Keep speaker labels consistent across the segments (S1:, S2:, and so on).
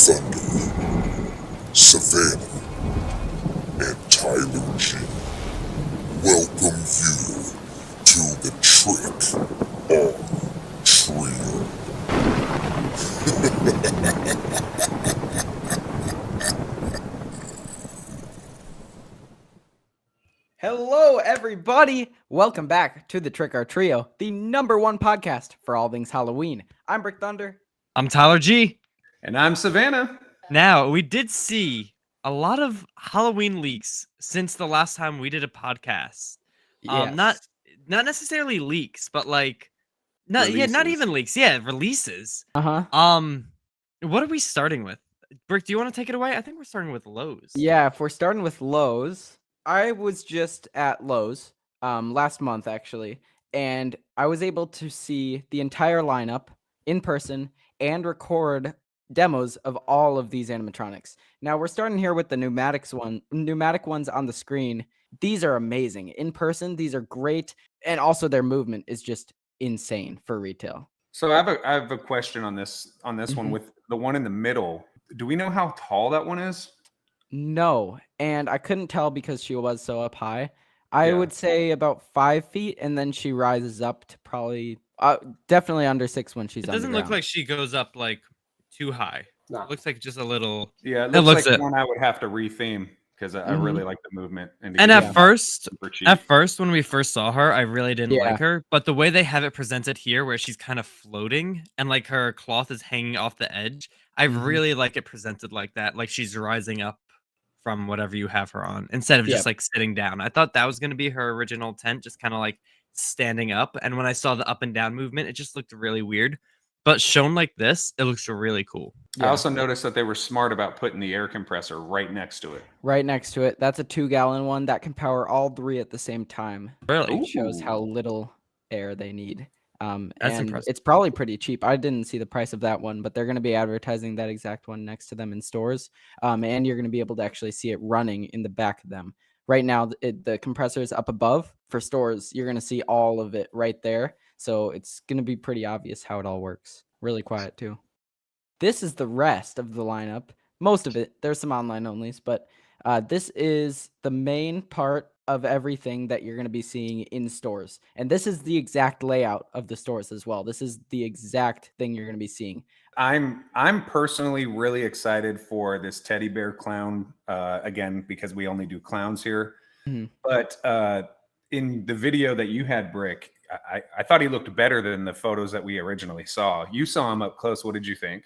S1: Thunder, Savannah, and Tyler G welcome you to the Trick or Trio.
S2: Hello, everybody! Welcome back to the Trick or Trio, the #1 podcast for all things Halloween. I'm Brick Thunder.
S3: I'm Tyler G.
S4: And I'm Savannah.
S3: Now, we did see a lot of Halloween leaks since the last time we did a podcast.
S2: Yes.
S3: Not necessarily leaks, but not
S4: Releases.
S3: even leaks. Yeah, releases.
S2: Uh-huh.
S3: What are we starting with? Brick, do you want to take it away? I think we're starting with Lowe's.
S2: Yeah, if we're starting with Lowe's, I was just at Lowe's last month, actually, and I was able to see the entire lineup in person and record demos of all of these animatronics. Now, we're starting here with the pneumatic ones on the screen. These are amazing. In person, these are great, and also their movement is just insane for retail.
S4: So I have a question on this one with the one in the middle. Do we know how tall that one is?
S2: No, and I couldn't tell because she was so up high. I
S4: Yeah.
S2: would say about 5 feet, and then she rises up to probably definitely under 6 when she's
S3: It doesn't look
S2: underground.
S3: like she goes up too high.
S4: No.
S3: It looks like just a little.
S4: Yeah, it
S3: It
S4: looks
S3: looks
S4: like
S3: it.
S4: one I would have to retheme because I really like the movement.
S3: And
S4: again,
S3: at first,
S4: super cheap.
S3: when we first saw her, I really didn't
S2: Yeah.
S3: like her. But the way they have it presented here, where she's kind of floating and like her cloth is hanging off the edge, I really like it presented like that, like she's rising up from whatever you have her on instead of just like sitting down. I thought that was going to be her original intent, just kind of like standing up. And when I saw the up and down movement, it just looked really weird. But shown like this, it looks really cool.
S4: I also noticed that they were smart about putting the air compressor right next to it.
S2: Right next to it. That's a 2-gallon one that can power all 3 at the same time.
S3: Really?
S2: It shows how little air they need.
S3: That's
S2: and
S3: impressive.
S2: it's probably pretty cheap. I didn't see the price of that one, but they're going to be advertising that exact one next to them in stores. And you're going to be able to actually see it running in the back of them. Right now, the compressor is up above. For stores, you're going to see all of it right there. So it's going to be pretty obvious how it all works. Really quiet, too. This is the rest of the lineup. Most of it. There's some online onlys, but this is the main part of everything that you're going to be seeing in stores. And this is the exact layout of the stores as well. This is the exact thing you're going to be seeing.
S4: I'm personally really excited for this teddy bear clown again because we only do clowns here. But in the video that you had, Brick, I thought he looked better than the photos that we originally saw. You saw him up close. What did you think?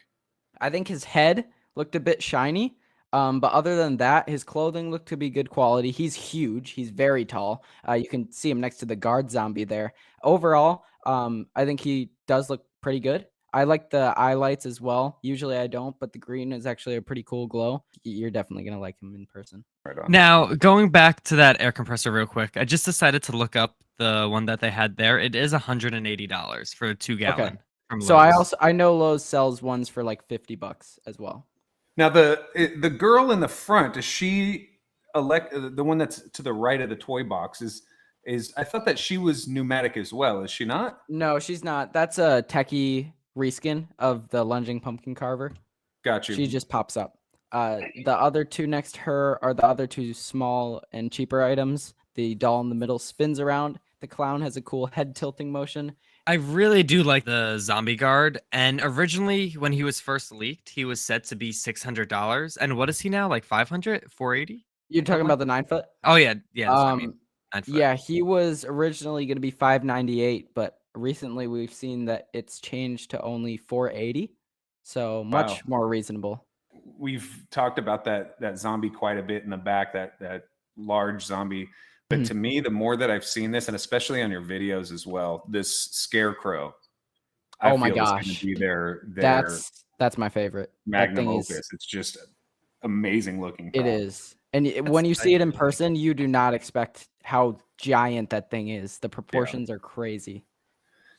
S2: I think his head looked a bit shiny. But other than that, his clothing looked to be good quality. He's huge. He's very tall. You can see him next to the guard zombie there. Overall, I think he does look pretty good. I like the eye lights as well. Usually I don't, but the green is actually a pretty cool glow. You're definitely going to like him in person.
S4: Right on.
S3: Now, going back to that air compressor real quick, I just decided to look up the one that they had there. It is $180 for a 2-gallon.
S2: Okay.
S3: From
S2: So
S3: Lowe's.
S2: I know Lowe's sells ones for like $50 as well.
S4: Now the girl in the front, is she the one that's to the right of the toy box? Is I thought that she was pneumatic as well. Is she not?
S2: No, she's not. That's a Techie reskin of the lunging pumpkin carver.
S4: Got you.
S2: She just pops up. The other two next to her are the other two small and cheaper items. The doll in the middle spins around. The clown has a cool head tilting motion.
S3: I really do like the zombie guard. And originally, when he was first leaked, he was set to be $600. And what is he now? Like 500? 480?
S2: You're talking about the 9-foot?
S3: Oh, yeah. Yeah. That's what I mean. 9 foot.
S2: Yeah, he was originally going to be $598, but recently we've seen that it's changed to only $480. So much more reasonable.
S4: We've talked about that zombie quite a bit in the back, that large zombie. But to me, the more that I've seen this, and especially on your videos as well, this scarecrow.
S2: Oh my gosh.
S4: Is going to be their
S2: that's my favorite.
S4: magnum opus. It's just amazing looking.
S2: It is. And when you see it in person, you do not expect how giant that thing is. The proportions are crazy.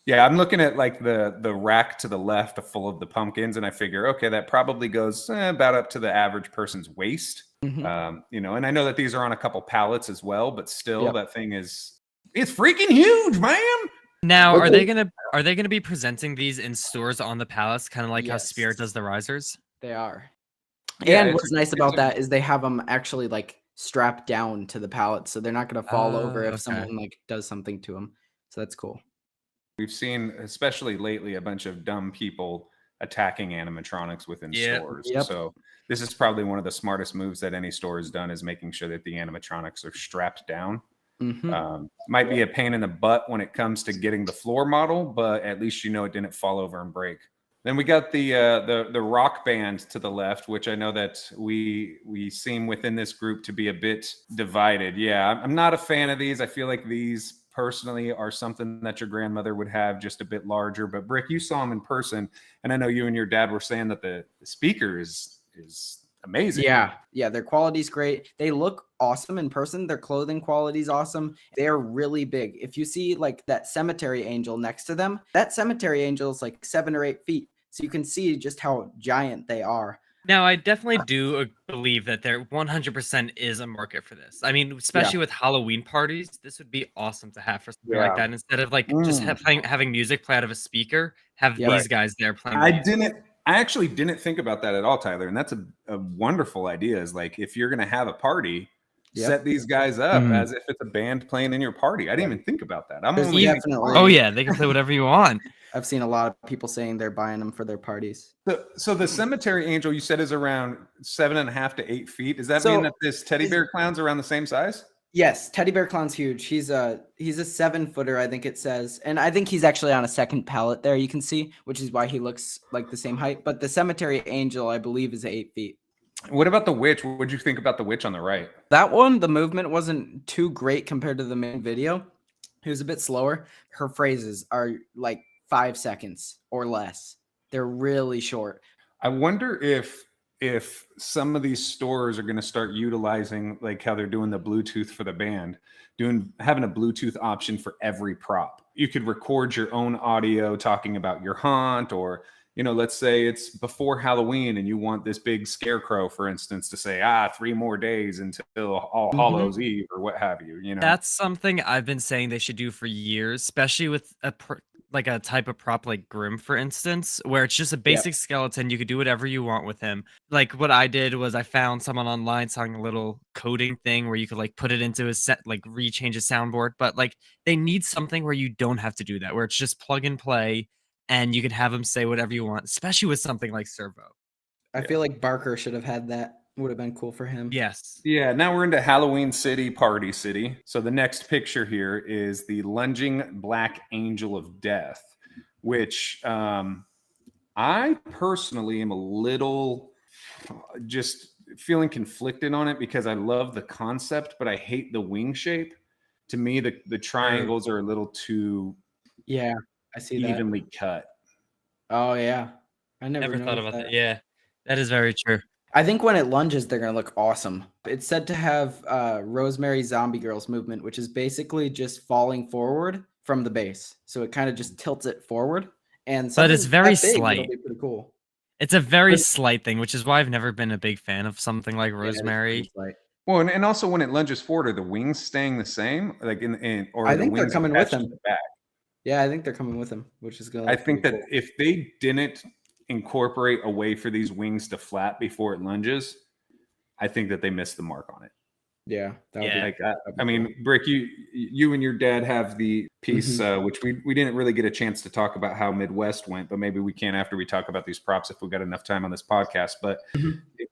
S4: Yeah, I'm looking at like the rack to the left full of the pumpkins, and I figure, okay, that probably goes about up to the average person's waist. And I know that these are on a couple pallets as well, but still, that thing it's freaking huge, man.
S3: Now, are they gonna be presenting these in stores on the palace, kind of like how Spirit does the risers?
S2: They are.
S4: Yeah,
S2: And
S4: it's
S2: what's nice about that is they have them actually like strapped down to the pallet, so they're not going to fall over if
S3: okay.
S2: someone like does something to them. So that's cool.
S4: we've seen, especially lately, a bunch of dumb people attacking animatronics within
S3: Yep.
S4: stores.
S2: Yep.
S4: So this is probably one of the smartest moves that any store has done, is making sure that the animatronics are strapped down. Might be a pain in the butt when it comes to getting the floor model, but at least you know it didn't fall over and break. Then we got the rock band to the left, which I know that we seem within this group to be a bit divided. Yeah, I'm not a fan of these. I feel like these personally are something that your grandmother would have, just a bit larger. But Brick, you saw them in person, and I know you and your dad were saying that the speaker is amazing.
S2: Yeah, their quality's great. They look awesome in person. Their clothing quality's awesome. They're really big. If you see like that cemetery angel next to them, that cemetery angel is like 7 or 8 feet. So you can see just how giant they are.
S3: Now, I definitely do believe that there 100% is a market for this. I mean, especially with Halloween parties, this would be awesome to have for something like that. Instead of like just having music play out of a speaker, have these guys there playing.
S4: I actually didn't think about that at all, Tyler. And that's a wonderful idea. Is like, if you're going to have a party, set these guys up as if it's a band playing in your party. I didn't even think about that.
S3: Oh yeah, they can play whatever you want.
S2: I've seen a lot of people saying they're buying them for their parties.
S4: So the cemetery angel you said is around 7.5 to 8 feet. Does that mean that this teddy bear clown's around the same size?
S2: Yes, teddy bear clown's huge. He's a 7-footer, I think it says, and I think he's actually on a second pallet there. You can see, which is why he looks like the same height. But the cemetery angel, I believe, is 8 feet.
S4: What about the witch? What would you think about the witch on the right?
S2: That one, the movement wasn't too great compared to the main video. It was a bit slower. Her phrases are like 5 seconds or less. They're really short.
S4: I wonder if some of these stores are going to start utilizing, like how they're doing the Bluetooth for the band, having a Bluetooth option for every prop. You could record your own audio talking about your haunt, or, you know, let's say it's before Halloween and you want this big scarecrow, for instance, to say, 3 more days until All Hallows Eve, or what have you. You know,
S3: that's something I've been saying they should do for years, especially with like a type of prop like Grim, for instance, where it's just a basic skeleton. You could do whatever you want with him. Like what I did was I found someone online selling a little coding thing where you could like put it into a set, like rechange a soundboard. But like they need something where you don't have to do that, where it's just plug and play and you can have him say whatever you want, especially with something like Servo.
S2: I feel like Barker should have had that. Would have been cool for him.
S3: Yes.
S4: Yeah, now we're into Halloween City, Party City. So the next picture here is the lunging black angel of death, which I personally am a little just feeling conflicted on it, because I love the concept, but I hate the wing shape. To me, the triangles are a little too
S2: I see
S4: evenly cut.
S2: Oh yeah, I
S3: Never thought about that. Yeah, that is very true.
S2: I think when it lunges, they're going to look awesome. It's said to have Rosemary Zombie Girls movement, which is basically just falling forward from the base. So it kind of just tilts it forward. But
S3: it's very slight.
S2: It'll be pretty cool.
S3: It's a very slight thing, which is why I've never been a big fan of something like Rosemary.
S4: Well, and also when it lunges forward, are the wings staying the same? Like or
S2: I think they're coming with them.
S4: Back?
S2: Yeah, I think they're coming with them, which is going to
S4: I think that if they didn't incorporate a way for these wings to flap before it lunges, I think that they missed the mark on it.
S2: Yeah,
S4: that would be like that. I mean, Brick, you and your dad have the piece, which we didn't really get a chance to talk about how Midwest went, but maybe we can after we talk about these props if we've got enough time on this podcast. But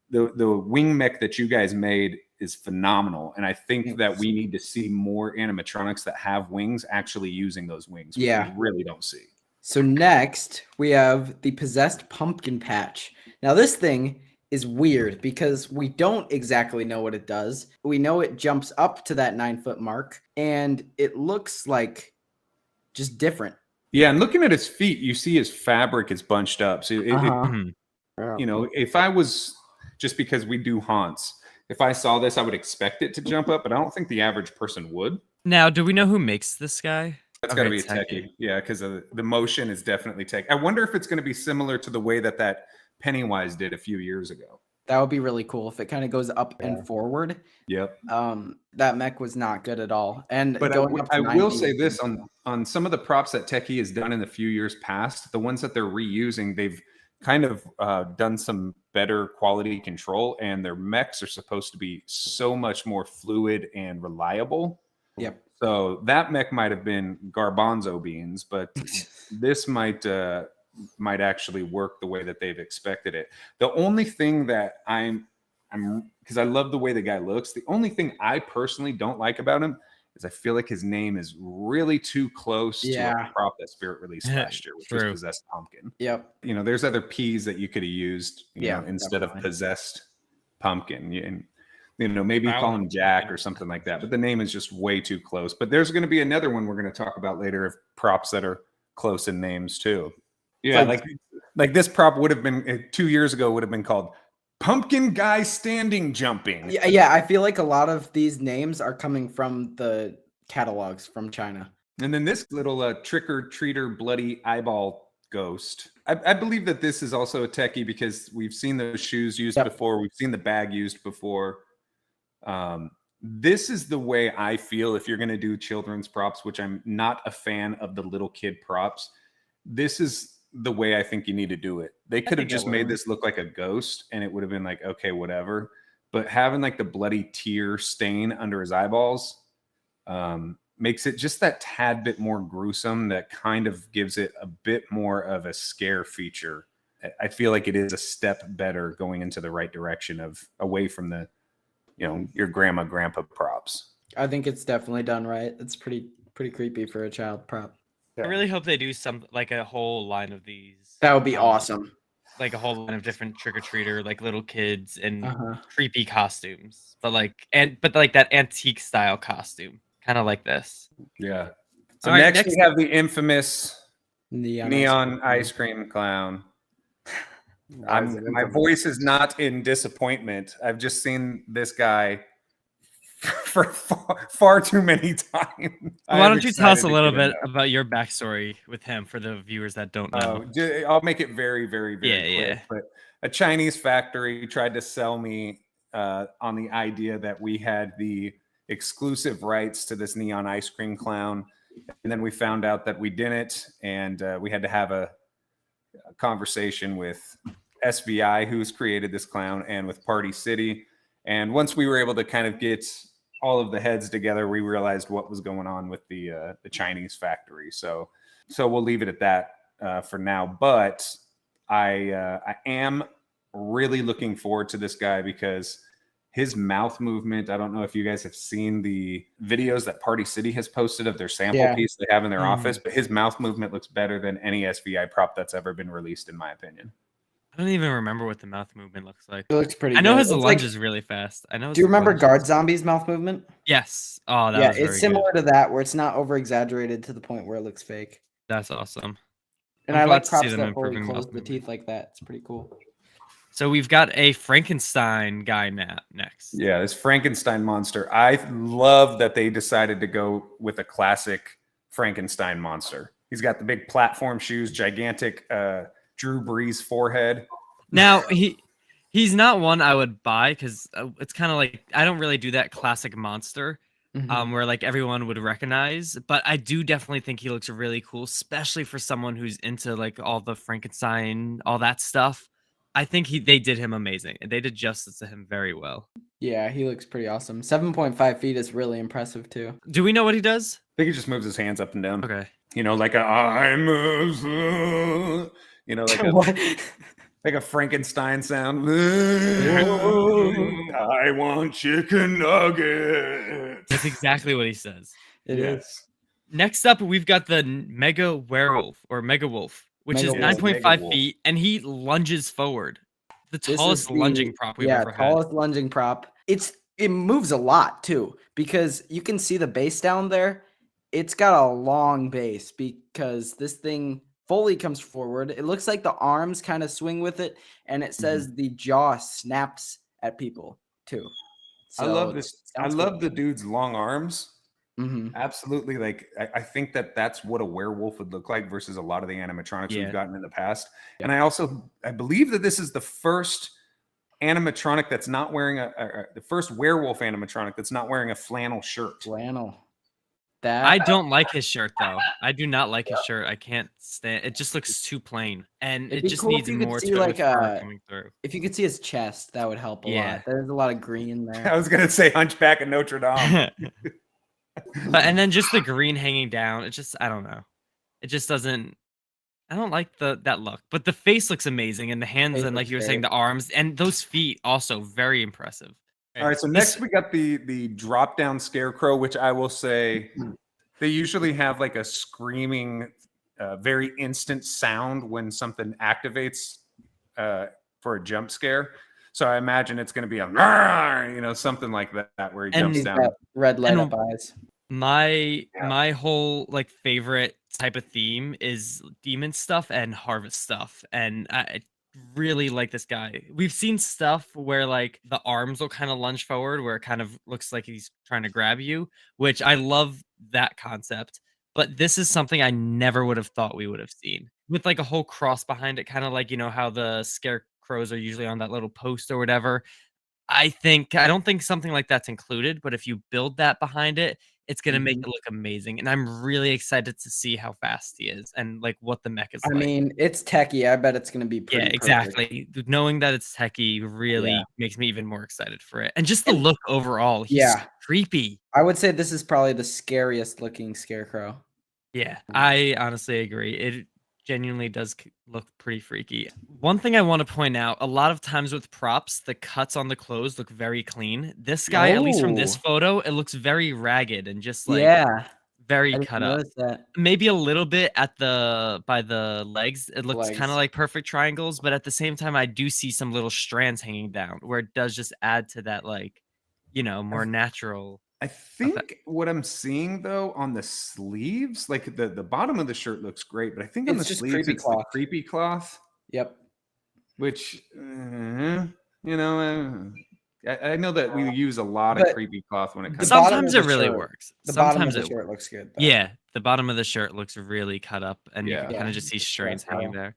S4: the wing mech that you guys made is phenomenal, and I think that we need to see more animatronics that have wings actually using those wings, which we really don't see.
S2: So next, we have the Possessed Pumpkin Patch. Now, this thing is weird because we don't exactly know what it does. We know it jumps up to that 9-foot mark, and it looks like just different.
S4: Yeah, and looking at his feet, you see his fabric is bunched up. So, you know, if I was, just because we do haunts, if I saw this, I would expect it to jump up, but I don't think the average person would.
S3: Now, do we know who makes this guy?
S4: That's got to be a Techie. Yeah, because the motion is definitely Techie. I wonder if it's going to be similar to the way that Pennywise did a few years ago.
S2: That would be really cool if it kind of goes up and forward.
S4: Yep.
S2: That mech was not good at all.
S4: But I will say this on some of the props that Techie has done in the few years past, the ones that they're reusing, they've kind of done some better quality control, and their mechs are supposed to be so much more fluid and reliable.
S2: Yep.
S4: So that mech might have been garbanzo beans, but this might actually work the way that they've expected it. The only thing that I'm because I love the way the guy looks. The only thing I personally don't like about him is I feel like his name is really too close to a prop that Spirit released last year, which was Possessed Pumpkin.
S2: Yep.
S4: You know, there's other P's that you could have used, you know, instead of Possessed Pumpkin. And, you know, maybe call him Jack or something like that. But the name is just way too close. But there's going to be another one we're going to talk about later of props that are close in names too. Yeah, like this prop would have been 2 years ago would have been called Pumpkin Guy Standing Jumping.
S2: Yeah, I feel like a lot of these names are coming from the catalogs from China.
S4: And then this little trick-or-treater bloody eyeball ghost. I believe that this is also a techie because we've seen those shoes used before. We've seen the bag used before. This is the way I feel if you're going to do children's props, which I'm not a fan of the little kid props. This is the way I think you need to do it. They could have just made this look like a ghost and it would have been like, okay, whatever. But having like the bloody tear stain under his eyeballs makes it just that tad bit more gruesome. That kind of gives it a bit more of a scare feature. I feel like it is a step better going into the right direction of away from the, you know, your grandma, grandpa props.
S2: I think it's definitely done right. It's pretty creepy for a child prop.
S3: I really hope they do some like a whole line of these.
S2: That would be awesome.
S3: Like a whole line of different trick-or-treater, like little kids in creepy costumes, but like that antique style costume, kind of like this.
S4: Yeah. So next we have the infamous neon ice cream clown. My voice is not in disappointment. I've just seen this guy for far too many times.
S3: Why don't you tell us a little bit about your backstory with him for the viewers that don't know?
S4: I'll make it very, very, very quick. But a Chinese factory tried to sell me on the idea that we had the exclusive rights to this neon ice cream clown. And then we found out that we didn't. And we had to have a conversation with SVI, who's created this clown, and with Party City. And once we were able to kind of get all of the heads together, we realized what was going on with the Chinese factory. So we'll leave it at that for now. But I am really looking forward to this guy because his mouth movement, I don't know if you guys have seen the videos that Party City has posted of their sample piece they have in their office, but his mouth movement looks better than any SVI prop that's ever been released, in my opinion.
S3: I don't even remember what the mouth movement looks like.
S2: It looks pretty
S3: I know
S2: good.
S3: his lunge is really fast. I know.
S2: Do you remember Guard Zombie's mouth movement?
S3: Yes. Oh, that was very
S2: it's similar to that, where it's not over exaggerated to the point where it looks fake.
S3: That's awesome.
S2: And I like props that fully close the teeth like that. It's pretty cool.
S3: So we've got a Frankenstein guy next.
S4: Yeah, this Frankenstein monster. I love that they decided to go with a classic Frankenstein monster. He's got the big platform shoes, gigantic Drew Brees forehead.
S3: Now he's not one I would buy because it's kind of like I don't really do that classic monster where like everyone would recognize, but I do definitely think he looks really cool, especially for someone who's into like all the Frankenstein, all that stuff. I think they did him amazing. They did justice to him very well.
S2: Yeah, he looks pretty awesome. 7.5 feet is really impressive too.
S3: Do we know what he does?
S4: I think he just moves his hands up and down.
S3: Okay.
S4: You know, like I'm a, you know, like a like a Frankenstein sound. I want chicken nuggets.
S3: That's exactly what he says.
S2: It is.
S3: Next up, we've got the Mega Werewolf or Mega Wolf, which is 9.5 feet, and he lunges forward. The tallest lunging prop we've ever had. Yeah,
S2: tallest lunging prop. It moves a lot too, because you can see the base down there. It's got a long base because this thing fully comes forward. It looks like the arms kind of swing with it, and it says the jaw snaps at people too. So
S4: I love this. I love the dude's long arms. Absolutely. Like I think that's what a werewolf would look like versus a lot of the animatronics we've gotten in the past. And I believe that this is the first animatronic that's not wearing the first werewolf animatronic that's not wearing a flannel shirt.
S2: Flannel.
S3: I don't like his shirt though. I do not like his shirt. I can't stand it. Just looks too plain, and
S2: It'd
S3: it
S2: be
S3: just
S2: cool if
S3: needs
S2: you could
S3: more
S2: see
S3: to it
S2: like
S3: with fur coming through.
S2: if you could see his chest, that would help a
S3: Yeah.
S2: lot. There's a lot of green
S4: I
S2: there.
S4: was gonna say Hunchback of Notre Dame.
S3: But and then just the green hanging down. It just I don't know. It just doesn't. I don't like that look. But the face looks amazing, and the hands,
S2: Face
S3: and like
S2: looks
S3: you were saying,
S2: great.
S3: the arms and those feet also very impressive.
S4: All right, so next we got the drop down scarecrow, which I will say they usually have like a screaming, very instant sound when something activates for a jump scare. So I imagine it's going to be a, something like that where he jumps
S2: He's
S4: down.
S2: got red light
S3: And
S2: up eyes.
S3: my whole like favorite type of theme is demon stuff and harvest stuff, and I really like this guy. We've seen stuff where like the arms will kind of lunge forward where it kind of looks like he's trying to grab you, which I love that concept. But this is something I never would have thought we would have seen with like a whole cross behind it, kind of like how the scarecrows are usually on that little post or whatever. I don't think something like that's included, but if you build that behind it, it's gonna make it look amazing, and I'm really excited to see how fast he is and, like, what the mech is
S2: I
S3: like.
S2: mean, it's techie. I bet it's gonna be
S3: Yeah,
S2: pretty perfect.
S3: exactly. Knowing that it's techie really makes me even more excited for it, and just the look overall, he's
S2: Yeah.
S3: creepy.
S2: I would say this is probably the scariest looking scarecrow.
S3: Yeah, I honestly agree. It genuinely does look pretty freaky. One thing I want to point out, a lot of times with props, the cuts on the clothes look very clean. This guy, at least from this
S2: Oh.
S3: photo, it looks very ragged and just like
S2: Yeah. I
S3: very
S2: didn't
S3: cut up.
S2: notice that.
S3: Maybe a little bit by the legs. It looks kind
S2: Legs.
S3: of like perfect triangles, but at the same time, I do see some little strands hanging down where it does just add to that, like, more natural.
S4: I think what I'm seeing though on the sleeves, like the bottom of the shirt looks great, but I think on
S2: It's
S4: the
S2: just
S4: sleeves
S2: creepy
S4: it's
S2: cloth.
S4: the creepy cloth,
S2: Yep.
S4: which I know that we use a lot of
S2: But
S4: creepy cloth when it
S2: the
S4: comes.
S2: bottom
S3: Sometimes
S2: of
S3: it
S2: the
S3: really
S2: shirt-
S3: works.
S2: The bottom of
S3: Sometimes
S2: the
S3: it
S2: shirt
S3: works.
S2: looks good. Though.
S3: Yeah, the bottom of the shirt looks really cut up, and you
S4: Yeah.
S3: can kind
S2: Yeah,
S3: of just see
S2: it's
S3: strands
S2: stressed
S3: hanging
S2: out.
S3: there.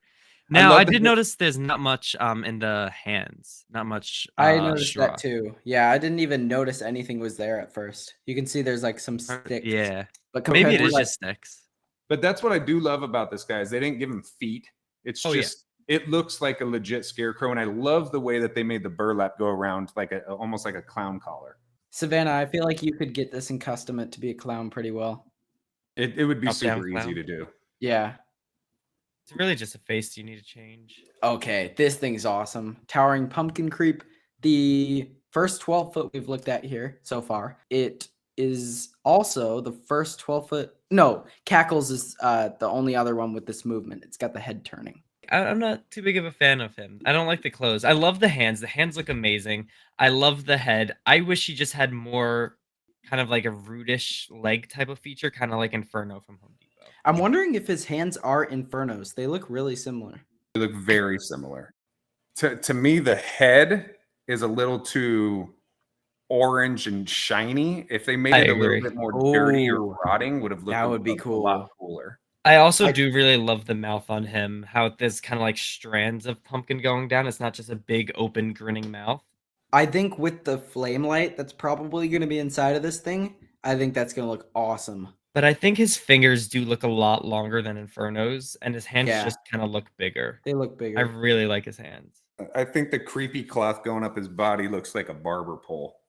S4: I
S3: Now,
S4: love
S3: I
S4: the
S3: did
S4: bit-
S3: notice there's not much in the hands, not much
S2: I noticed
S3: straw.
S2: that too. Yeah, I didn't even notice anything was there at first. You can see there's like some sticks.
S3: Yeah,
S2: But
S3: maybe
S2: compared
S3: it
S2: to
S3: is
S2: like,
S3: just sticks.
S4: But that's what I do love about this guy is they didn't give him feet. It's
S3: Oh, yeah.
S4: just it looks like a legit scarecrow, and I love the way that they made the burlap go around like almost like a clown collar.
S2: Savannah, I feel like you could get this and custom it to be a clown pretty well.
S4: It would be
S3: Drop-down
S4: super easy
S3: clown.
S4: to do.
S2: Yeah.
S3: It's really just a face you need to change.
S2: Okay, this thing's awesome. Towering pumpkin creep. The first 12-foot we've looked at here so far. It is also the first 12-foot. No, Cackles is the only other one with this movement. It's got the head turning.
S3: I'm not too big of a fan of him. I don't like the clothes. I love the hands. The hands look amazing. I love the head. I wish he just had more kind of like a rudish leg type of feature, kind of like Inferno from Home Depot.
S2: I'm wondering if his hands are Infernos. They look really similar.
S4: They look very similar. To me, the head is a little too orange and shiny. If they made
S3: I
S4: it a
S3: agree.
S4: little bit more dirty or
S2: Ooh,
S4: rotting, would have looked
S2: that would be
S4: a
S2: cool.
S4: lot cooler.
S3: I also
S2: I-
S3: do really love the mouth on him, how there's kind of like strands of pumpkin going down. It's not just a big open grinning mouth.
S2: I think with the flame light that's probably going to be inside of this thing, I think that's going to look awesome.
S3: But I think his fingers do look a lot longer than Inferno's, and his hands
S2: Yeah.
S3: just kind of look bigger.
S2: They look
S3: I
S2: bigger.
S3: really like his hands.
S4: I think the creepy cloth going up his body looks like a barber pole.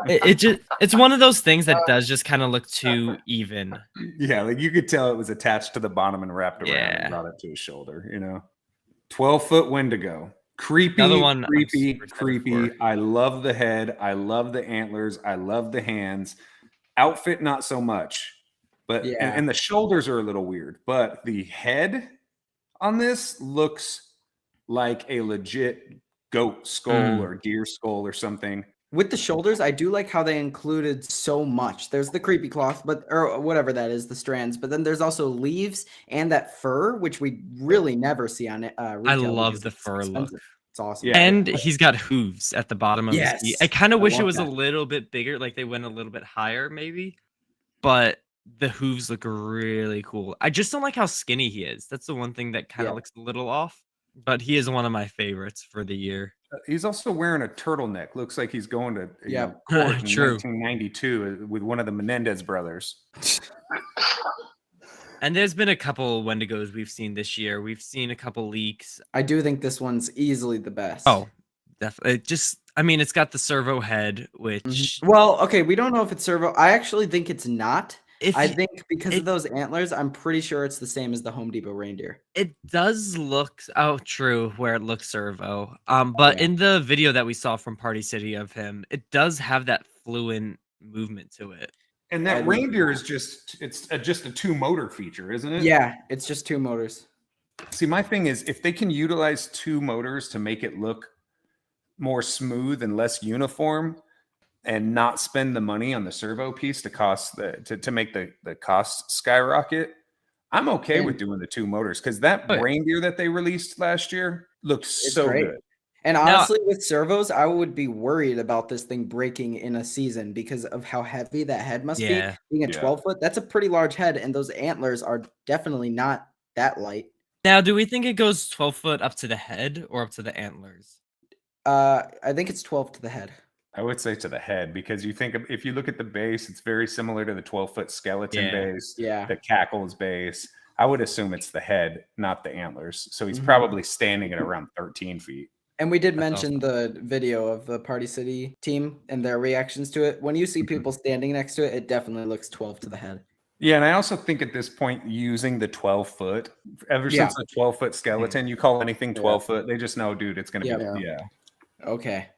S3: It's one of those things that does just kind of look too even.
S4: Yeah, like you could tell it was attached to the bottom and wrapped around
S3: Yeah.
S4: and brought it to his shoulder, 12-foot Wendigo. Creepy,
S3: Another one I'm
S4: creepy,
S3: super excited
S4: creepy.
S3: for.
S4: I love the head. I love the antlers. I love the hands. Outfit, not so much. But
S2: Yeah.
S4: and the shoulders are a little weird. But the head on this looks like a legit goat skull or deer skull or something.
S2: With the shoulders, I do like how they included so much. There's the creepy cloth, or whatever that is, the strands. But then there's also leaves and that fur, which we really never see on it.
S3: I love the fur look.
S2: It's awesome.
S4: Yeah.
S3: And he's got hooves at the bottom of his feet.
S2: Yes,
S3: I kind of
S2: I
S3: wish it
S2: love
S3: was a
S2: that.
S3: little bit bigger, like they went a little bit higher, maybe. But the hooves look really cool. I just don't like how skinny he is. That's the one thing that kind of
S2: Yeah.
S3: looks a little off. but he is one of my favorites for the year.
S4: He's also wearing a turtleneck. Looks like he's going to
S2: Yep.
S4: court in
S3: True.
S4: 1992 with one of the Menendez brothers.
S3: And there's been a couple Wendigos we've seen this year. We've seen a couple leaks.
S2: I do think this one's easily the best.
S3: Oh, definitely. I mean, it's got the servo head, which
S2: Well, okay, we don't know if it's servo. I actually think it's not.
S3: if
S2: I
S3: y-
S2: think because
S3: it-
S2: of those antlers, I'm pretty sure it's the same as the Home Depot reindeer.
S3: it does look true where it looks servo. But
S2: Yeah.
S3: in the video that we saw from Party City of him, it does have that fluent movement to it.
S4: And that reindeer is just a 2-motor feature, isn't it?
S2: Yeah, it's just 2 motors.
S4: See, my thing is if they can utilize 2 motors to make it look more smooth and less uniform and not spend the money on the servo piece to make the cost skyrocket, I'm okay with doing the 2 motors because that reindeer that they released last year looked so
S2: great.
S4: good.
S2: And honestly, with servos, I would be worried about this thing breaking in a season because of how heavy that head must be. Being a 12-foot, that's a pretty large head, and those antlers are definitely not that light.
S3: Now, do we think it goes 12 foot up to the head or up to the antlers?
S2: I think it's 12 to the head.
S4: I would say to the head because if you look at the base, it's very similar to the 12-foot skeleton base, the cackles base. I would assume it's the head, not the antlers. So he's probably standing at around 13 feet.
S2: And we did mention the video of the Party City team and their reactions to it. When you see people standing next to it, it definitely looks 12 to the head.
S4: Yeah, and I also think at this point, using the 12-foot, ever since the 12-foot skeleton, you call anything 12-foot, they just know, dude, it's going to be,
S2: Okay,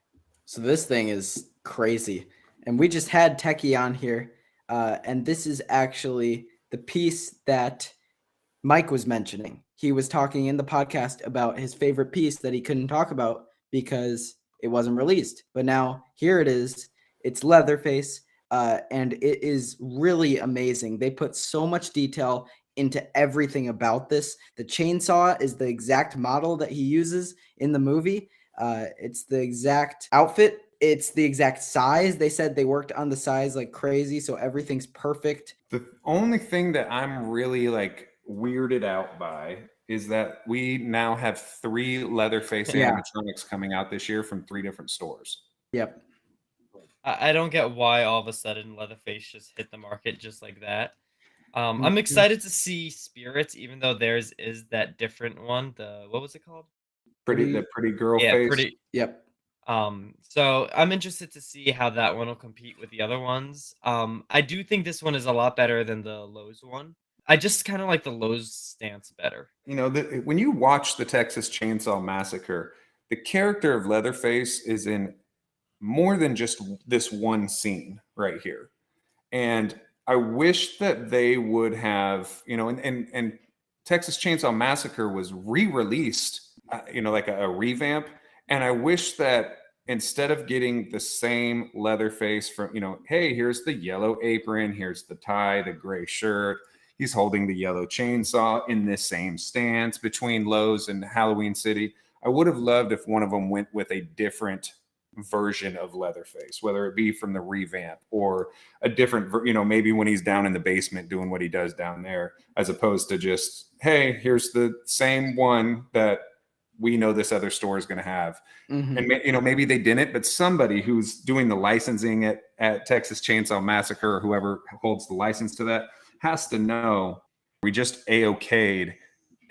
S2: so this thing is crazy. And we just had Techie on here, and this is actually the piece that Mike was mentioning. He was talking in the podcast about his favorite piece that he couldn't talk about because it wasn't released. But now here it is. It's Leatherface, and it is really amazing. They put so much detail into everything about this. The chainsaw is the exact model that he uses in the movie. It's the exact outfit. It's the exact size. They said they worked on the size like crazy, so everything's perfect.
S4: The only thing that I'm really weirded out by is that we now have 3 Leatherface animatronics coming out this year from 3 different stores.
S2: Yep.
S3: I don't get why all of a sudden Leatherface just hit the market just like that. I'm excited to see Spirits, even though theirs is that different one. What was it called?
S4: The pretty girl face.
S2: Yep.
S3: So I'm interested to see how that one will compete with the other ones. I do think this one is a lot better than the Lowe's one. I just kind of like the Lowe's stance better.
S4: When you watch the Texas Chainsaw Massacre, the character of Leatherface is in more than just this one scene right here. And I wish that they would have, and Texas Chainsaw Massacre was re-released, like a revamp. And I wish that instead of getting the same Leatherface from, hey, here's the yellow apron, here's the tie, the gray shirt, he's holding the yellow chainsaw in this same stance between Lowe's and Halloween City. I would have loved if one of them went with a different version of Leatherface, whether it be from the revamp or a different, maybe when he's down in the basement doing what he does down there, as opposed to just, hey, here's the same one that we know this other store is going to have. And maybe they didn't, but somebody who's doing the licensing at Texas Chainsaw Massacre or whoever holds the license to that has to know we just A-okayed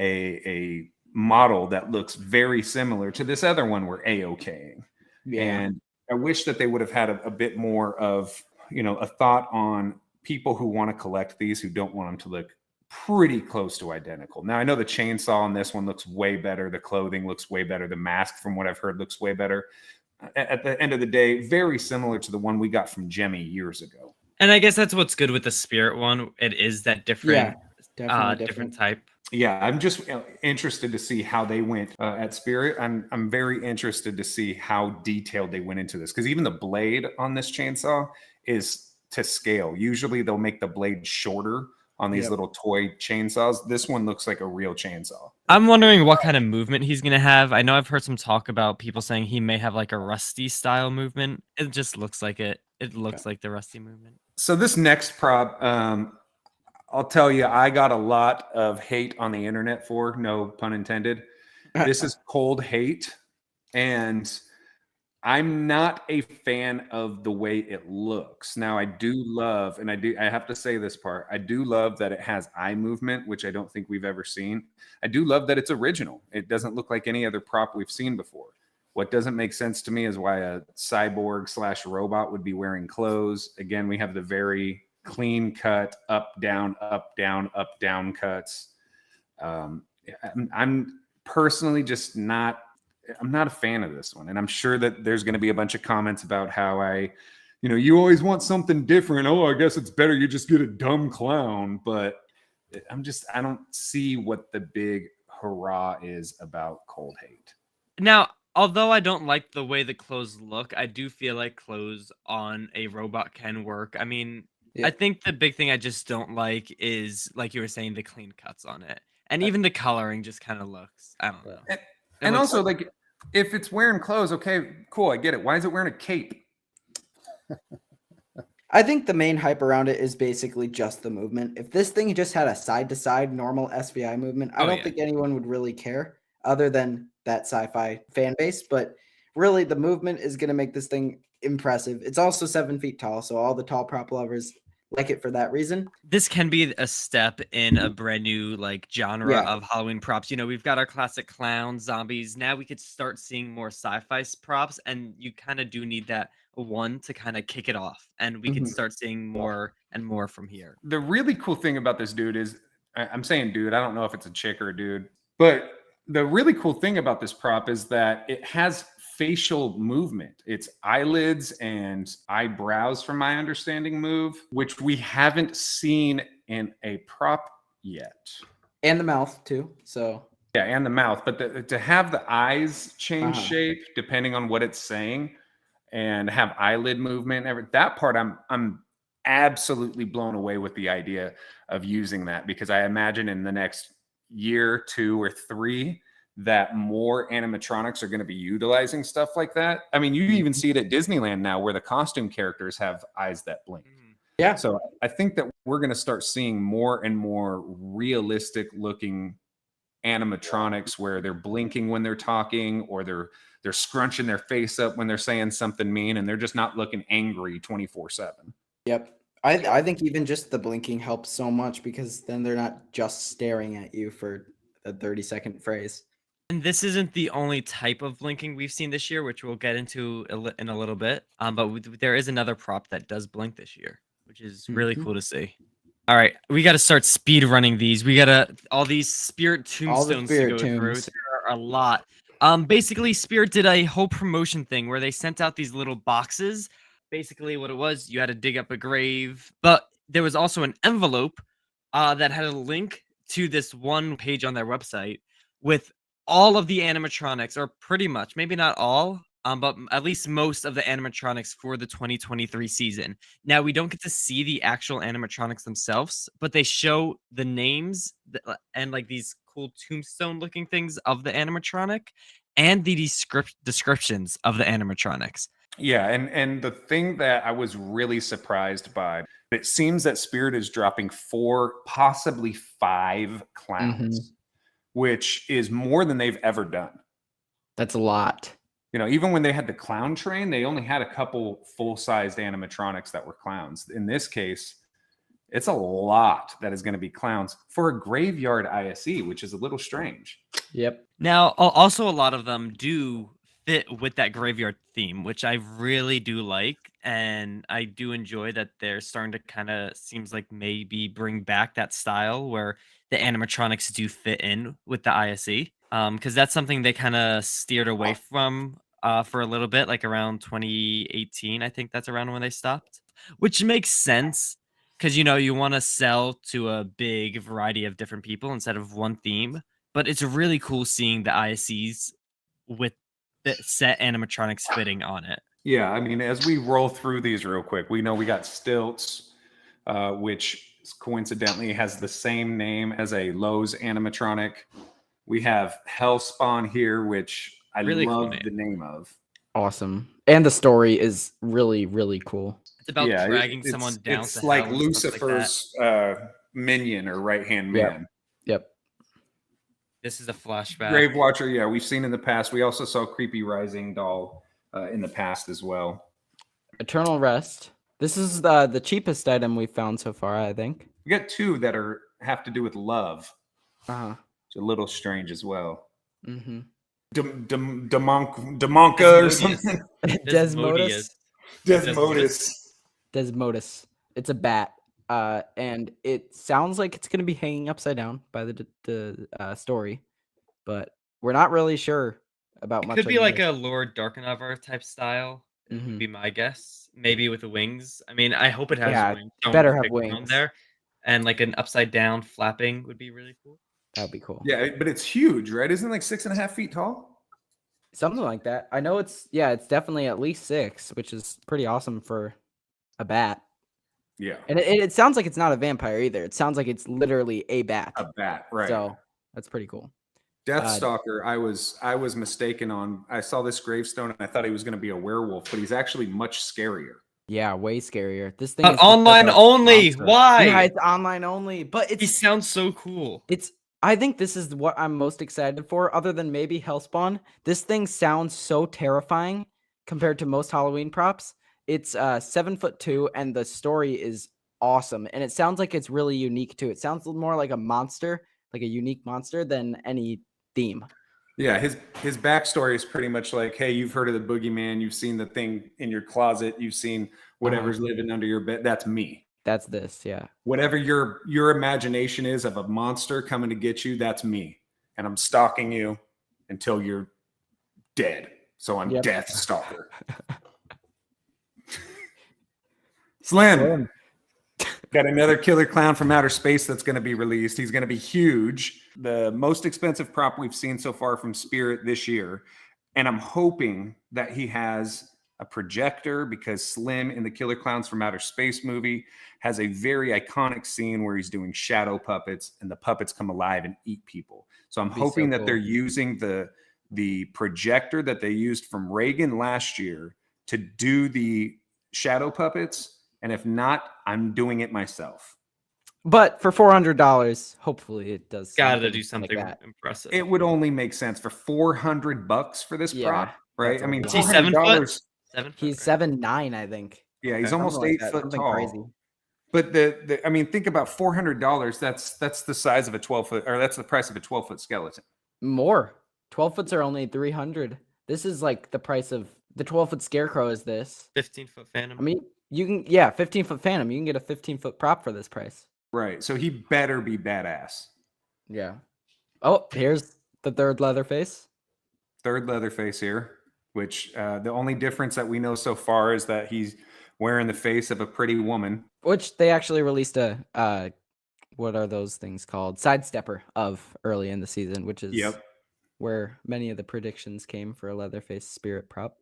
S4: a model that looks very similar to this other one we're A-okaying. And I wish that they would have had a bit more of, a thought on people who want to collect these, who don't want them to look pretty close to identical. Now, I know the chainsaw on this one looks way better. The clothing looks way better. The mask, from what I've heard, looks way better. At the end of the day, very similar to the one we got from Jemmy years ago.
S3: And I guess that's what's good with the Spirit one. It is that different, different type.
S4: Yeah, I'm just interested to see how they went at Spirit. I'm very interested to see how detailed they went into this, because even the blade on this chainsaw is to scale. Usually they'll make the blade shorter on these little toy chainsaws. This one looks like a real chainsaw.
S3: I'm wondering what kind of movement he's going to have. I know I've heard some talk about people saying he may have like a Rusty style movement. It just looks like it. It looks like the Rusty movement.
S4: So this next prop, I'll tell you, I got a lot of hate on the internet for, no pun intended. This is Cold Hate, and I'm not a fan of the way it looks. Now, I do love, and I have to say this part, I do love that it has eye movement, which I don't think we've ever seen. I do love that it's original. It doesn't look like any other prop we've seen before. What doesn't make sense to me is why a cyborg / robot would be wearing clothes. Again, we have the very clean cut, up, down, up, down, up, down cuts. I'm personally just I'm not a fan of this one. And I'm sure that there's going to be a bunch of comments about how you always want something different. Oh, I guess it's better you just get a dumb clown. But I don't see what the big hurrah is about Cold Hate.
S3: Now, although I don't like the way the clothes look, I do feel like clothes on a robot can work. I mean, I think the big thing I just don't like is, like you were saying, the clean cuts on it. And even the coloring just kind of looks, I don't know.
S4: And also, like, if it's wearing clothes, okay, cool, I get it. Why is it wearing a cape?
S2: I think the main hype around it is basically just the movement. If this thing just had a side-to-side normal SVI movement, I don't think anyone would really care other than that sci-fi fan base. But really, the movement is going to make this thing impressive. It's also 7 feet tall, so all the tall prop lovers like it for that reason.
S3: This can be a step in a brand new genre of Halloween props. We've got our classic clowns, zombies. Now we could start seeing more sci-fi props, and you kind of do need that one to kind of kick it off, and we can start seeing more and more from here.
S4: The really cool thing about this dude is, I'm saying dude, I don't know if it's a chick or a dude, but the really cool thing about this prop is that it has facial movement. Its eyelids and eyebrows, from my understanding, move, which we haven't seen in a prop yet.
S2: And the mouth too. So
S4: yeah, and the mouth, but to have the eyes change shape depending on what it's saying, and have eyelid movement, that part I'm absolutely blown away with the idea of using that, because I imagine in the next year, 2 or 3, that more animatronics are going to be utilizing stuff like that. I mean, you even see it at Disneyland now, where the costume characters have eyes that blink.
S2: Yeah.
S4: So I think that we're going to start seeing more and more realistic looking animatronics where they're blinking when they're talking, or they're scrunching their face up when they're saying something mean, and they're just not looking angry 24/7.
S2: Yep. I think even just the blinking helps so much, because then they're not just staring at you for a 30-second phrase.
S3: And this isn't the only type of blinking we've seen this year, which we'll get into in a little bit. But there is another prop that does blink this year, which is really cool to see. All right, we got to start speed running these. We got all these Spirit tombstones to go through. There are a lot. Basically, Spirit did a whole promotion thing where they sent out these little boxes. Basically, what it was, you had to dig up a grave, but there was also an envelope that had a link to this one page on their website with all of the animatronics, or pretty much, maybe not all, but at least most of the animatronics for the 2023 season. Now, we don't get to see the actual animatronics themselves, but they show the names and like these cool tombstone looking things of the animatronic, and the descriptions of the animatronics.
S4: Yeah, and the thing that I was really surprised by, it seems that Spirit is dropping 4, possibly 5 clowns, which is more than they've ever done.
S2: That's a lot.
S4: Even when they had the clown train, they only had a couple full-sized animatronics that were clowns. In this case, it's a lot that is going to be clowns for a graveyard ISE, which is a little strange.
S2: Yep.
S3: Now, also a lot of them do fit with that graveyard theme, which I really do like, and I do enjoy that they're starting to kind of, seems like, maybe bring back that style where the animatronics do fit in with the ISE, because that's something they kind of steered away from for a little bit, like around 2018. I think that's around when they stopped, which makes sense, because you want to sell to a big variety of different people instead of one theme. But it's really cool seeing the ISEs with the set animatronics fitting on it.
S4: Yeah, I mean, as we roll through these real quick, we know we got Stilts, which coincidentally has the same name as a Lowe's animatronic. We have Hellspawn here, which I really love the name of.
S2: Awesome. And the story is really, really cool.
S3: It's about dragging someone down.
S4: It's like Lucifer's minion or right-hand man.
S2: Yep.
S3: This is a flashback.
S4: Grave Watcher, yeah, we've seen in the past. We also saw Creepy Rising doll in the past as well.
S2: Eternal Rest. This is the cheapest item we've found so far, I think.
S4: We got two that have to do with love.
S2: Uh-huh.
S4: It's a little strange as well.
S2: Mm-hmm.
S4: Demonka or something.
S2: Desmodus.
S4: Desmodus.
S2: It's a bat. And it sounds like it's going to be hanging upside down by the story, but we're not really sure about much.
S3: Could be like a Lord Darkanavar type style.
S2: Mm-hmm.
S3: Would be my guess. Maybe with the wings. I mean, I hope it has wings.
S2: Better have wings
S3: there, and like an upside down flapping would be really cool.
S2: That'd be cool.
S4: Yeah, but it's huge, right? Isn't it like 6.5 feet tall?
S2: Something like that. I know it's definitely at least 6, which is pretty awesome for a bat.
S4: Yeah.
S2: And it sounds like it's not a vampire either. It sounds like it's literally a bat.
S4: A bat, right.
S2: So that's pretty cool.
S4: Deathstalker, I was mistaken on. I saw this gravestone and I thought he was going to be a werewolf, but he's actually much scarier.
S2: Yeah, way scarier. This thing
S3: is online
S2: like
S3: only.
S2: monster.
S3: Why?
S2: Yeah, it's online only. But
S3: he sounds so cool.
S2: I think this is what I'm most excited for, other than maybe Hellspawn. This thing sounds so terrifying compared to most Halloween props. It's 7'2", and the story is awesome. And it sounds like it's really unique too. It sounds more like a monster, like a unique monster than any theme.
S4: Yeah, his backstory is pretty much like, hey, you've heard of the boogeyman, you've seen the thing in your closet, you've seen whatever's living under your bed. That's me.
S2: That's this, yeah.
S4: Whatever your imagination is of a monster coming to get you, that's me. And I'm stalking you until you're dead. So I'm Deathstalker. Slim. Got another killer clown from outer space that's going to be released. He's going to be huge. The most expensive prop we've seen so far from Spirit this year. And I'm hoping that he has a projector, because Slim in the Killer Clowns from Outer Space movie has a very iconic scene where he's doing shadow puppets and the puppets come alive and eat people. So I'm hoping that they're using the projector that they used from Reagan last year to do the shadow puppets. And if not, I'm doing it myself.
S2: But for $400, hopefully it does.
S3: Gotta do something like impressive.
S4: It would only make sense for $400 for this prop, right? I mean,
S3: is he 7 foot?
S2: He's 7'9", I think.
S4: Yeah, he's almost 8 foot tall. Crazy. But I mean, think about $400. That's the size of a 12-foot, or that's the price of a 12-foot skeleton.
S2: More. 12-foots are only $300. This is like the price of the 12-foot scarecrow. Is this
S3: 15-foot Phantom?
S2: I mean, you can 15-foot Phantom. You can get a 15-foot prop for this price.
S4: Right. So he better be badass.
S2: Yeah. Oh, here's the third Leatherface.
S4: Third Leatherface here, which the only difference that we know so far is that he's wearing the face of a pretty woman.
S2: Which they actually released a what are those things called? Sidestepper of early in the season, which is where many of the predictions came for a Leatherface spirit prop.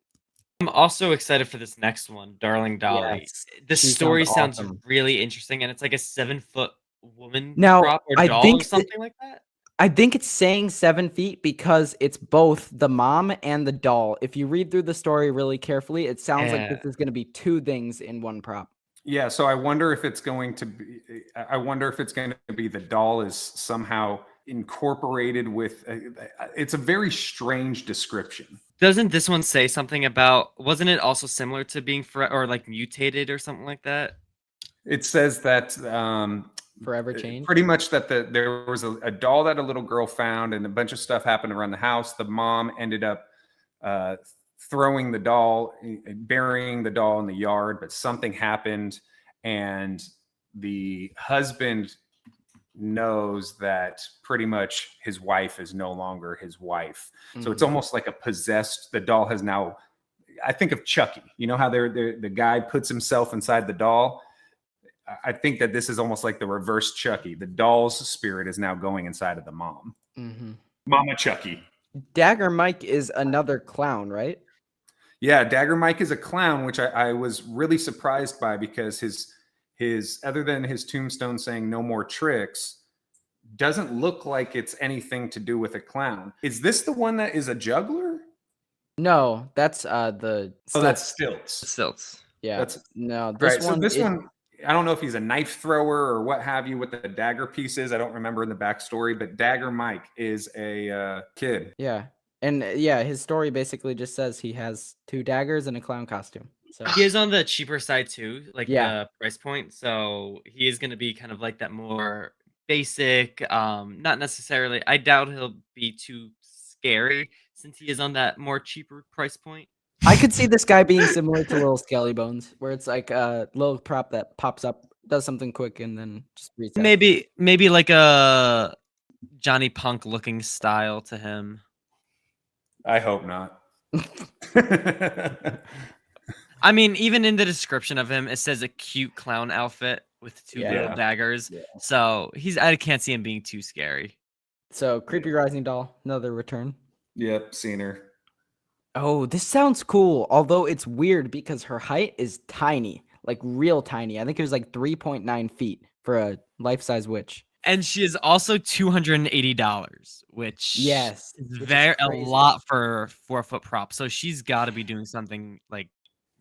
S3: I'm also excited for this next one, Darling Dolly.
S2: Yes,
S3: the story sounds awesome. Really interesting, and it's like a 7-foot woman prop or doll or something like that.
S2: I think it's saying 7 feet because it's both the mom and the doll. If you read through the story really carefully, it sounds like this is going to be two things in one prop.
S4: Yeah, so I wonder if it's going to be. I wonder if it's going to be the doll is somehow incorporated with. It's a very strange description.
S3: Doesn't this one say something about? Wasn't it also similar to being or like mutated or something like that?
S4: It says that
S2: forever changed.
S4: Pretty much that there was a doll that a little girl found, and a bunch of stuff happened around the house. The mom ended up throwing the doll, burying the doll in the yard, but something happened, and the husband knows that pretty much his wife is no longer his wife. So it's almost like a possessed. The doll has now. I think of Chucky. You know how the guy puts himself inside the doll. I think that this is almost like the reverse Chucky. The doll's spirit is now going inside of the mom. Mama Chucky.
S2: Dagger Mike is another clown, right?
S4: Yeah, Dagger Mike is a clown, which I was really surprised by, because his other than his tombstone saying no more tricks, doesn't look like it's anything to do with a clown. Is this the one that is a juggler?
S2: No, that's the
S4: Stilts.
S3: That's Stilts.
S2: Yeah.
S4: That's
S2: no,
S4: this one I don't know if he's a knife thrower or what have you with the dagger pieces. I don't remember in the backstory, but Dagger Mike is a kid.
S2: Yeah. And yeah, his story basically just says he has 2 daggers and a clown costume. So
S3: He is on the cheaper side too, like
S2: Yeah.
S3: the price point. So he is going to be kind of like that more basic. Not necessarily. I doubt he'll be too scary since he is on that more cheaper price point.
S2: I could see this guy being similar to Little Skelly Bones, where it's like a little prop that pops up, does something quick, and then just resets.
S3: Maybe like a Johnny Punk looking style to him.
S4: I hope not.
S3: I mean, even in the description of him, it says a cute clown outfit with 2
S2: Yeah.
S3: little daggers.
S2: Yeah.
S3: So I can't see him being too scary.
S2: So Creepy Rising Doll, another return.
S4: Yep, seen her.
S2: Oh, this sounds cool. Although it's weird because her height is tiny, like real tiny. I think it was like 3.9 feet for a life-size witch.
S3: And she is also $280, which
S2: Yes,
S3: is
S2: which is
S3: very a
S2: crazy.
S3: lot for 4-foot prop. So she's got to be doing something like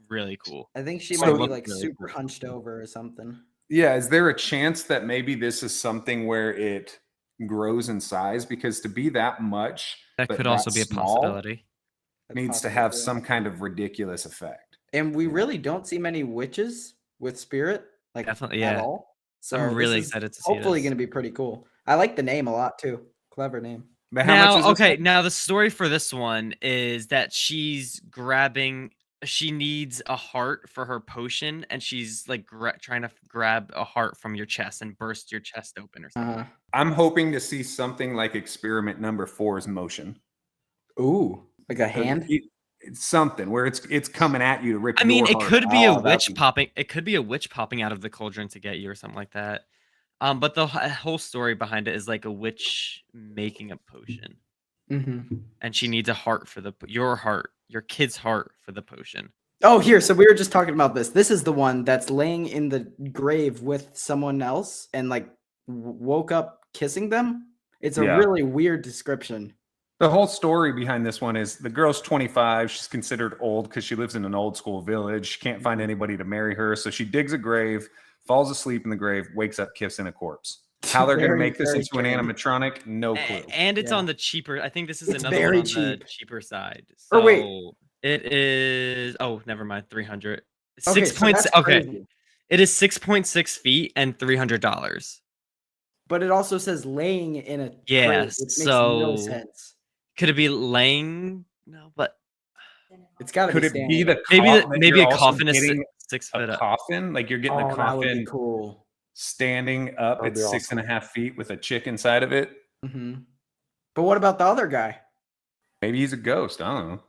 S3: really cool.
S2: I think she
S4: So
S2: might be
S3: look
S2: like
S3: really
S2: super
S3: cool.
S2: hunched over or something.
S4: Yeah, is there a chance that maybe this is something where it grows in size? Because to be that much,
S3: That
S4: but
S3: could also be a
S4: small,
S3: possibility.
S2: That's
S4: needs to
S2: possible,
S4: have
S2: too.
S4: some kind of ridiculous effect.
S2: And we really don't see many witches with spirit, like
S3: Definitely,
S2: at
S3: yeah.
S2: all. So
S3: I'm really
S2: this is
S3: excited to see
S2: hopefully
S3: this.
S2: going to be pretty cool. I like the name a lot too. Clever name.
S4: But how much is this one?
S3: Now the story for this one is that she needs a heart for her potion, and she's like trying to grab a heart from your chest and burst your chest open or something.
S4: I'm hoping to see something like experiment number 4's motion.
S2: Ooh, like a hand?
S4: It's something where it's coming at you to rip.
S3: I mean,
S4: your
S3: it
S4: heart
S3: could be
S4: out.
S3: a witch popping. It could be a witch popping out of the cauldron to get you or something like that. But the whole story behind it is like a witch making a potion, and she needs a heart for your kid's heart for the potion.
S2: Oh, here. So we were just talking about this. This is the one that's laying in the grave with someone else and like woke up kissing them. It's a really weird description.
S4: The whole story behind this one is the girl's 25. She's considered old because she lives in an old school village. She can't find anybody to marry her. So she digs a grave, falls asleep in the grave, wakes up kissing a corpse. How they're going to make this into an animatronic, no clue.
S3: And it's on the cheaper. I think this is
S2: It's
S3: another one
S2: very
S3: on
S2: cheap.
S3: the cheaper side.
S2: Or
S3: So
S2: wait.
S3: it is. Oh, never mind. 300.
S2: Okay,
S3: 6
S2: so
S3: points.
S2: that's
S3: Okay,
S2: crazy.
S3: it is 6.6 feet and $300.
S2: But it also says laying in a
S3: Yeah,
S2: crate, which makes no
S3: so-
S2: sense.
S3: Could it be laying? No, but
S2: It's got to
S4: Could
S2: be
S4: it be the
S3: maybe
S4: coffin that
S3: maybe
S4: you're
S3: a
S4: also
S3: coffin is
S4: getting
S3: 6
S4: a
S3: foot up.
S4: coffin? Like you're getting a
S2: that would be
S4: coffin
S2: cool.
S4: standing up
S5: That'd
S4: at
S5: be
S4: 6.5 feet with a chick inside of it.
S2: But what about the other guy?
S4: Maybe he's a ghost. I don't know.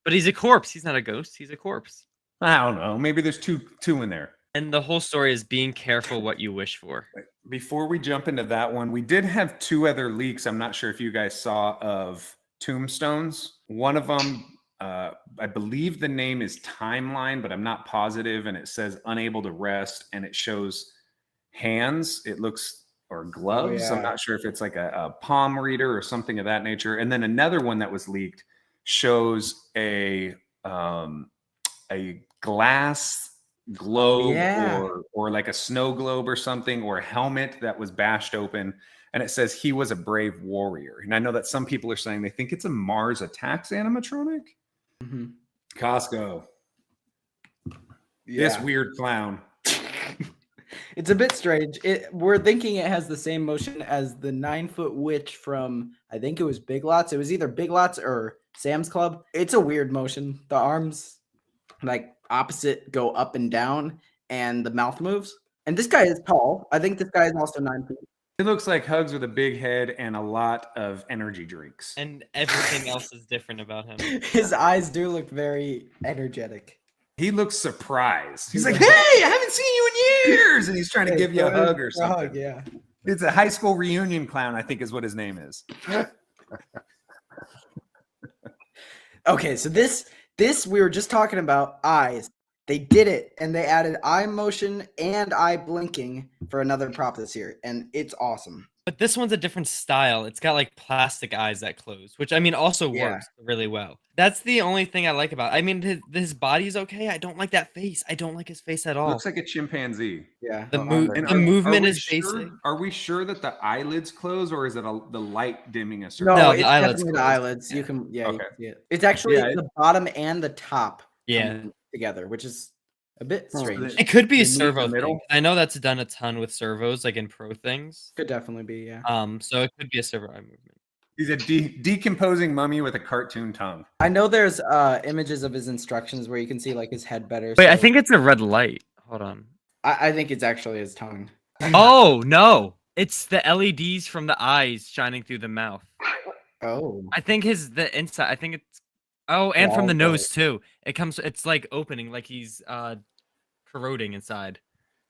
S3: But he's a corpse. He's not a ghost. He's a corpse.
S4: I don't know. Maybe there's two in there.
S3: And the whole story is being careful what you wish for.
S4: Before we jump into that one, we did have 2 other leaks. I'm not sure if you guys saw of tombstones. One of them, I believe the name is Timeline, but I'm not positive. And it says unable to rest, and it shows hands. It looks or gloves. I'm not sure if it's like a palm reader or something of that nature. And then another one that was leaked shows a glass globe or like a snow globe or something, or a helmet that was bashed open, and it says he was a brave warrior. And I know that some people are saying they think it's a Mars Attacks animatronic. Costco. This weird clown.
S2: It's a bit strange. We're thinking it has the same motion as the 9-foot witch from, I think it was Big Lots. It was either Big Lots or Sam's Club. It's a weird motion. The arms like opposite go up and down, and the mouth moves. And this guy is tall. I think this guy is also 9 feet.
S4: It looks like Hugs with a big head and a lot of energy drinks.
S3: And everything else is different about him.
S2: His eyes do look very energetic.
S4: He looks surprised. He's like, "Hey, I haven't seen you in years," and he's trying to give you a hug or something.
S2: Yeah.
S4: It's a high school reunion clown, I think is what his name is.
S2: Okay, so this we were just talking about eyes. They did it, and they added eye motion and eye blinking for another prop this year, and it's awesome.
S3: But this one's a different style. It's got like plastic eyes that close, which I mean also
S2: Yeah.
S3: works really well. That's the only thing I like about it. I mean, his body's okay. I don't like that face. I don't like his face at all.
S4: Looks like a chimpanzee.
S2: Yeah.
S3: The
S2: Oh,
S3: move,
S2: I'm
S3: the
S2: there.
S3: movement
S4: we
S3: is basic.
S4: Are we sure that the eyelids close, or is it the light dimming a certain?
S2: No,
S3: No,
S2: it's
S3: the eyelids
S2: definitely the
S3: closed.
S2: eyelids. You can, you
S4: Okay.
S2: can see it. It's actually
S4: Yeah,
S2: the bottom and the top
S3: Yeah.
S2: coming together, which is a bit
S4: Oh,
S2: strange.
S3: It could be
S4: They
S3: a
S4: meet in
S3: servo
S4: the
S3: thing.
S4: middle?
S3: I know that's done a ton with servos, like in pro things.
S2: Could definitely be, yeah.
S3: So it could be a servo eye movement.
S4: He's a decomposing mummy with a cartoon tongue.
S2: I know there's images of his instructions where you can see like his head better.
S3: Wait, I
S2: so
S3: think it's a red light. Hold on.
S2: I think it's actually his tongue.
S3: Oh no, it's the LEDs from the eyes shining through the mouth.
S2: Oh.
S3: I think the inside. I think it's. Oh, and from the
S2: Wow.
S3: nose too. It's like opening, like he's corroding inside.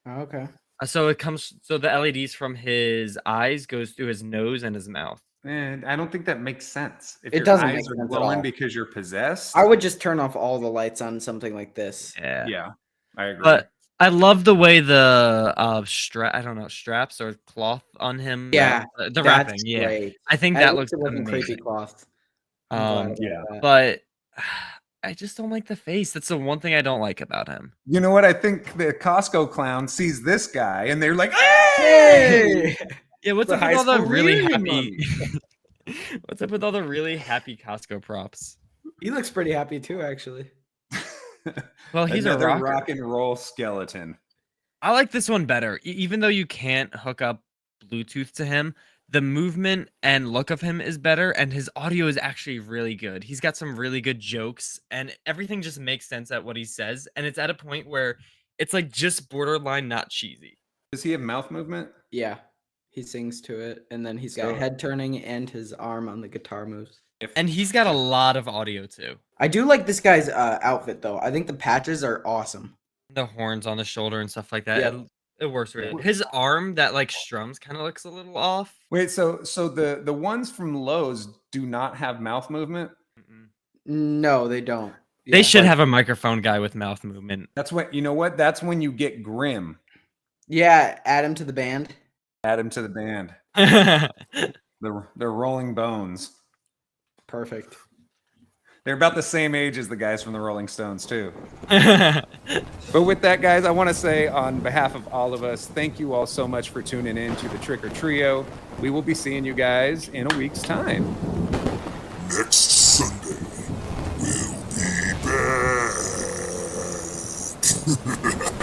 S2: Okay.
S3: So the LEDs from his eyes goes through his nose and his mouth.
S4: And I don't think that makes sense. If
S2: It
S4: your
S2: doesn't
S4: eyes
S2: make
S4: are
S2: sense at
S4: glowing
S2: all.
S4: because you're possessed.
S2: I would just turn off all the lights on something like this.
S3: Yeah.
S4: Yeah, I agree.
S3: But I love the way the straps or cloth on him.
S2: Yeah,
S3: the
S2: That's
S3: wrapping. Yeah,
S2: great.
S3: I think
S2: I
S3: that
S2: wish
S3: looks
S2: it wasn't creepy
S3: amazing.
S2: cloth. I'm glad about
S4: yeah.
S2: that.
S3: But I just don't like the face. That's the one thing I don't like about him.
S4: You know what? I think the Costco clown sees this guy and they're like, "Hey!"
S3: Yeah, what's
S4: The
S3: up with
S4: high
S3: all the
S4: school
S3: really
S4: reunion
S3: happy? What's up with all the really happy Costco props?
S2: He looks pretty happy too, actually.
S3: Well, he's
S4: Another
S3: a rocker.
S4: rock and roll skeleton.
S3: I like this one better, even though you can't hook up Bluetooth to him. The movement and look of him is better, and his audio is actually really good. He's got some really good jokes, and everything just makes sense at what he says. And it's at a point where it's like just borderline not cheesy.
S4: Does he have mouth movement?
S2: Yeah. He sings to it, and then he's got
S4: So-
S2: head turning and his arm on the guitar moves.
S3: And he's got a lot of audio too.
S2: I do like this guy's outfit though. I think the patches are awesome.
S3: The horns on the shoulder and stuff like that.
S2: Yeah.
S3: It works really good. His arm that like strums kind of looks a little off.
S4: Wait, so the ones from Lowe's do not have mouth movement?
S3: Mm-mm.
S2: No, they don't.
S3: They
S2: Yeah,
S3: should
S2: but-
S3: have a microphone guy with mouth movement.
S4: That's what you know what? That's when you get grim.
S2: Yeah, add him to the band.
S4: Add him to the band. They're Rolling Bones.
S2: Perfect.
S4: They're about the same age as the guys from the Rolling Stones, too. But with that, guys, I want to say on behalf of all of us, thank you all so much for tuning in to the Trick or Trio. We will be seeing you guys in a week's time.
S1: Next Sunday, we'll be back.